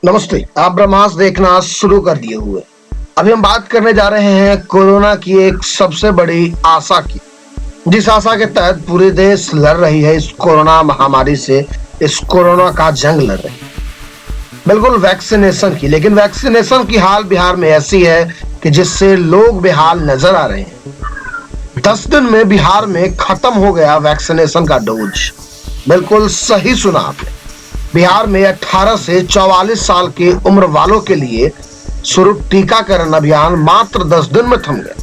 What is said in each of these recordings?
नमस्ते। आप ब्रह्मास्त्र देखना शुरू कर दिए हुए। अभी हम बात करने जा रहे हैं कोरोना की एक सबसे बड़ी आशा की, जिस आशा के तहत पूरे देश लड़ रही है इस कोरोना महामारी से, इस कोरोना का जंग लड़ रही है। बिल्कुल वैक्सीनेशन की, लेकिन वैक्सीनेशन की हाल बिहार में ऐसी है कि जिससे लोग बेहाल नजर आ रहे हैं। 10 दिन में बिहार में खत्म हो गया वैक्सीनेशन का डोज। बिल्कुल सही सुना आपने। बिहार में 18 से 44 साल के उम्र वालों के लिए शुरू टीकाकरण अभियान मात्र 10 दिन में थम गया।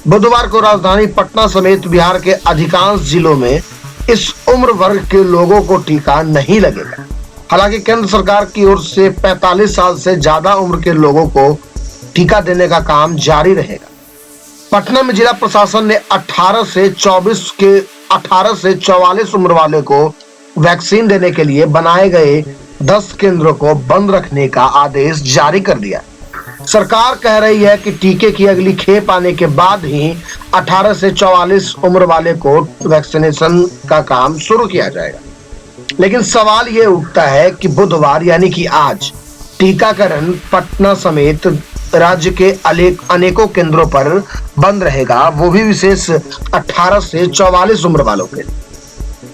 बुधवार को राजधानी पटना समेत बिहार के अधिकांश जिलों में इस उम्र वर्ग के लोगों को टीका नहीं लगेगा। हालांकि केंद्र सरकार की ओर से 45 साल से ज्यादा उम्र के लोगों को टीका देने का काम जारी रहेगा। पटना में जिला प्रशासन ने 18 से 44 उम्र वाले को वैक्सीन देने के लिए बनाए गए 10 केंद्रों को बंद रखने का आदेश जारी कर दिया। सरकार कह रही है कि टीके की अगली खेप आने के बाद ही 18 से 44 उम्र वाले को वैक्सीनेशन का काम शुरू किया जाएगा। लेकिन सवाल ये उठता है कि बुधवार यानी कि आज टीकाकरण पटना समेत राज्य के अनेकों केंद्रों पर बंद रहेगा, वो भी विशेष 18 से 44 उम्र वालों के।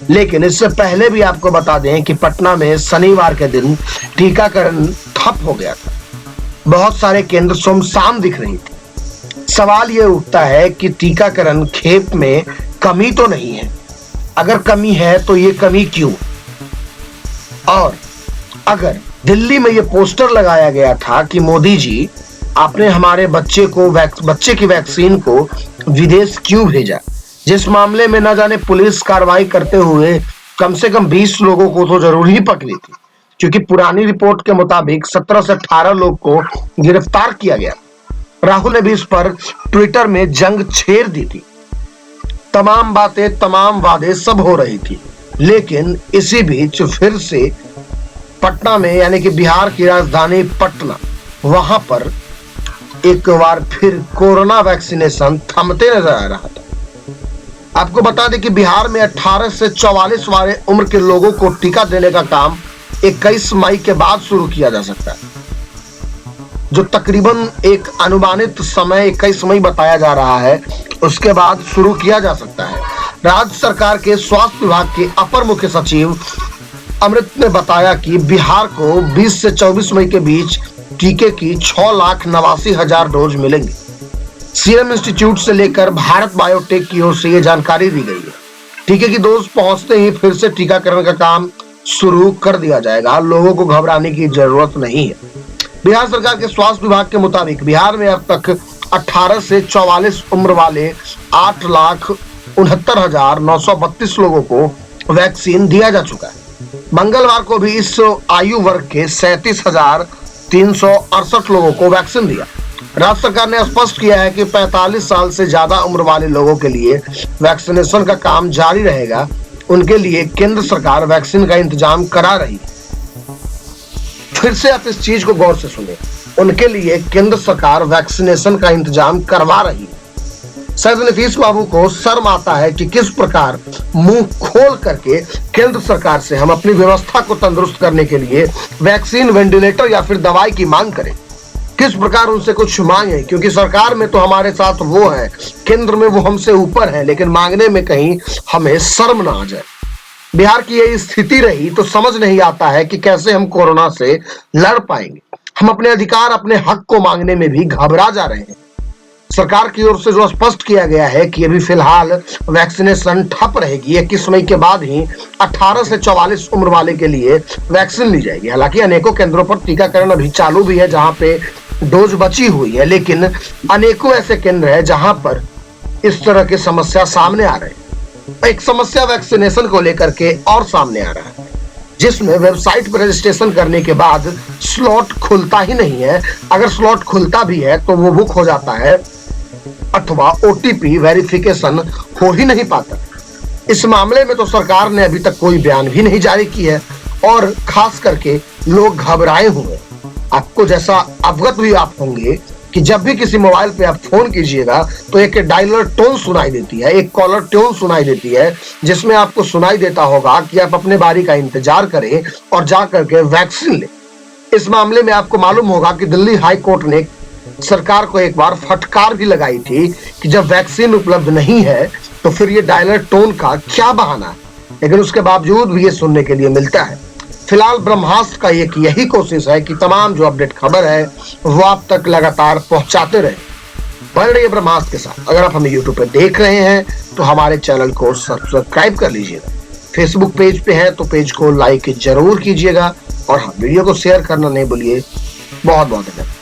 लेकिन इससे पहले भी आपको बता दें कि पटना में शनिवार के दिन टीकाकरण ठप हो गया था। बहुत सारे केंद्र सुनसान दिख रही थी। सवाल यह उठता है कि टीकाकरण खेप में कमी तो नहीं है। अगर कमी है तो ये कमी क्यों? और अगर दिल्ली में ये पोस्टर लगाया गया था कि मोदी जी आपने हमारे बच्चे की वैक्सीन को विदेश क्यों भेजा, जिस मामले में न जाने पुलिस कार्रवाई करते हुए कम से कम 20 लोगों को तो जरूर ही पकड़ी थी, क्योंकि पुरानी रिपोर्ट के मुताबिक 17 से 18 लोग को गिरफ्तार किया गया। राहुल ने भी इस पर ट्विटर में जंग छेड़ दी थी। तमाम बातें, तमाम वादे सब हो रही थी, लेकिन इसी बीच फिर से पटना में यानी कि बिहार की राजधानी पटना, वहां पर एक बार फिर कोरोना वैक्सीनेशन थमते नजर आ रहा था। आपको बता दें कि बिहार में 18 से 44 वाले उम्र के लोगों को टीका देने का काम 21 मई के बाद शुरू किया जा सकता है, जो तकरीबन एक अनुमानित समय 21 मई बताया जा रहा है, उसके बाद शुरू किया जा सकता है। राज्य सरकार के स्वास्थ्य विभाग के अपर मुख्य सचिव अमृत ने बताया कि बिहार को 20 से 24 मई के बीच टीके की 6,89,000 डोज मिलेंगे। सीरम इंस्टीट्यूट से लेकर भारत बायोटेक की ओर से यह जानकारी दी गई है। टीके की डोज पहुंचते ही फिर से टीकाकरण का काम शुरू कर दिया जाएगा। लोगों को घबराने की जरूरत नहीं है। बिहार सरकार के स्वास्थ्य विभाग के मुताबिक बिहार में अब तक 18 से 44 उम्र वाले 8,69,932 लोगों को वैक्सीन दिया जा चुका है। मंगलवार को भी इस आयु वर्ग के 37,368 लोगों को वैक्सीन दिया। राज्य सरकार ने स्पष्ट किया है कि 45 साल से ज्यादा उम्र वाले लोगों के लिए वैक्सीनेशन का काम जारी रहेगा। उनके लिए केंद्र सरकार वैक्सीन का इंतजाम करा रही है। फिर से आप इस चीज को गौर से सुने, उनके लिए केंद्र सरकार वैक्सीनेशन का इंतजाम करवा रही है। सैयद नफीस बाबू को शर्म आता है कि किस प्रकार मुंह खोल करके केंद्र सरकार से हम अपनी व्यवस्था को तंदुरुस्त करने के लिए वैक्सीन, वेंटिलेटर या फिर दवाई की मांग करें। किस प्रकार उनसे कुछ मांगे, क्योंकि सरकार में तो हमारे साथ वो है, केंद्र में वो हमसे ऊपर है, लेकिन मांगने में कहीं हमें शर्म ना आ जाए। बिहार की यही स्थिति रही तो समझ नहीं आता है कि कैसे हम कोरोना से लड़ पाएंगे। हम अपने अधिकार, अपने हक को मांगने में भी घबरा जा रहे हैं। सरकार की ओर से जो स्पष्ट किया गया है कि अभी फिलहाल वैक्सीनेशन ठप रहेगी। 21 मई के बाद ही 18 से 44 उम्र वाले के लिए वैक्सीन ली जाएगी। हालांकि अनेकों केंद्रों पर टीकाकरण अभी चालू भी है जहां पे डोज बची हुई है, लेकिन अनेकों ऐसे केंद्र है जहां पर इस तरह की समस्या सामने आ रही है। एक समस्या वैक्सीनेशन को लेकर के और सामने आ रहा है, जिसमें वेबसाइट पर रजिस्ट्रेशन करने के बाद स्लॉट खुलता ही नहीं है। अगर स्लॉट खुलता भी है तो वो बुक हो जाता है अथवा ओटीपी वेरिफिकेशन हो ही नहीं पाता। इस मामले में तो सरकार ने अभी तक कोई बयान भी नहीं जारी की है और खास करके लोग घबराए हुए। आपको जैसा अवगत भी आप होंगे कि जब भी किसी मोबाइल पे आप फोन कीजिएगा तो एक डायलर टोन सुनाई देती है, एक कॉलर ट्यून सुनाई देती है, जिसमें आपको सुनाई देता होगा कि आप अपने बारी का इंतजार करें और जा करके वैक्सीन लें। इस मामले में आपको मालूम होगा कि दिल्ली हाई कोर्ट ने सरकार को एक बार फटकार भी लगाई थी कि जब वैक्सीन उपलब्ध नहीं है तो फिर ये डायलर टोन का क्या बहाना है, लेकिन उसके बावजूद भी ये सुनने के लिए मिलता है। फिलहाल ब्रह्मास्त्र का एक यही कोशिश है कि तमाम जो अपडेट खबर है वो आप तक लगातार पहुंचाते रहे। बन रही है ब्रह्मास्त्र के साथ। अगर आप हमें यूट्यूब पे देख रहे हैं तो हमारे चैनल को सब्सक्राइब कर लीजिएगा। फेसबुक पेज पे हैं तो पेज को लाइक जरूर कीजिएगा और हाँ, वीडियो को शेयर करना नहीं भूलिए। बहुत बहुत धन्यवाद।